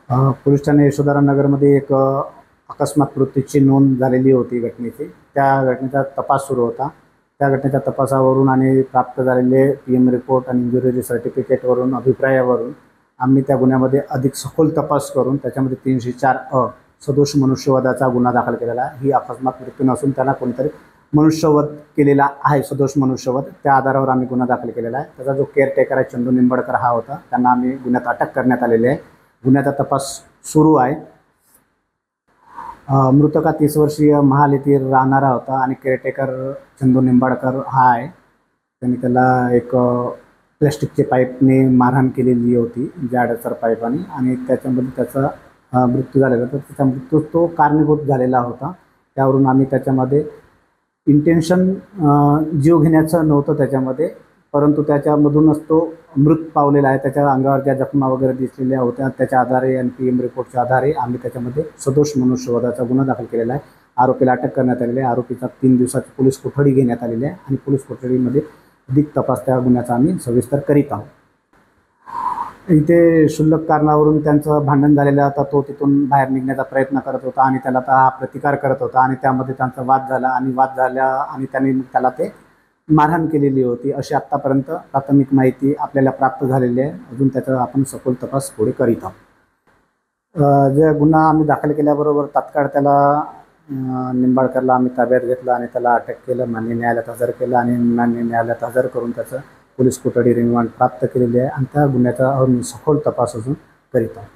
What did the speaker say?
Police Thane यशोधरानगरमध्ये एक अकस्मात मृत्यूची नोंद झालेली होती घटनेची. त्या घटनेचा तपास सुरू होता. त्या घटनेच्या तपासावरून आणि प्राप्त झालेले PM रिपोर्ट आणि इंजुरी सर्टिफिकेटवरून अभिप्रायावरून आम्ही त्या गुन्ह्यामध्ये अधिक सखोल तपास करून त्याच्यामध्ये 304 सदोष मनुष्यवधाचा गुन्हा दाखल केलेला आहे. ही अकस्मात मृत्यू नसून त्यांना कोणीतरी मनुष्यवध केलेला आहे, सदोष मनुष्यवध. त्या आधारावर आम्ही गुन्हा दाखल केलेला आहे. त्याचा जो केअरटेकर आहे चंदू निंबाडकर हा होता, त्यांना आम्ही गुन्ह्यात अटक करण्यात आलेली आहे. गुन्ह्याचा तपास सुरू आहे. मृतक 30 वर्षीय महाल येथील राहणारा होता आणि केअरटेकर चंदू निंबाडकर हा आहे. त्यांनी त्याला एक प्लॅस्टिकचे पाईपने मारहाण केलेली होती, जाडसर पाईपाने, आणि त्याच्यामध्ये त्याचा मृत्यू झालेला होता. त्याचा मृत्यू तो कारणीभूत झालेला होता. त्यावरून आम्ही त्याच्यामध्ये इंटेन्शन जीव घेण्याचं नव्हतं त्याच्यामध्ये, परंतु त्याच्यामधूनच तो मृत पावलेला आहे. त्याच्या अंगावर ज्या जखमा वगैरे दिसलेल्या होत्या त्याच्या आधारे आणि PM रिपोर्टच्या आधारे आम्ही त्याच्यामध्ये सदोष मनुष्यवधाचा गुन्हा दाखल केलेला आहे. आरोपीला अटक करण्यात आलेली आहे. आरोपीचा 3 दिवसाची पोलीस कोठडी घेण्यात आलेली आहे आणि पोलीस कोठडीमध्ये अधिक तपास त्या गुन्ह्याचा आम्ही सविस्तर करीत आहोत. इथे क्षुल्लक कारणावरून त्यांचं भांडण झालेलं होता. तो तिथून बाहेर निघण्याचा प्रयत्न करत होता आणि त्याला हा प्रतिकार करत होता आणि त्यामध्ये त्यांचा वाद झाला आणि त्यांनी त्याला ते मारहाण केलेली होती, अशी आत्तापर्यंत प्राथमिक माहिती आपल्याला प्राप्त झालेली आहे. अजून त्याचा आपण सखोल तपास पुढे करीत आहोत. जे गुन्हा आम्ही दाखल केल्याबरोबर तात्काळ त्याला निंबाडकरला आम्ही ताब्यात घेतलं आणि त्याला अटक केलं, मान्य न्यायालयात हजर केलं आणि मान्य न्यायालयात हजर करून त्याचं पोलीस कोठडी रिमांड प्राप्त केलेली आहे आणि त्या गुन्ह्याचा सखोल तपास अजून करीत आहोत.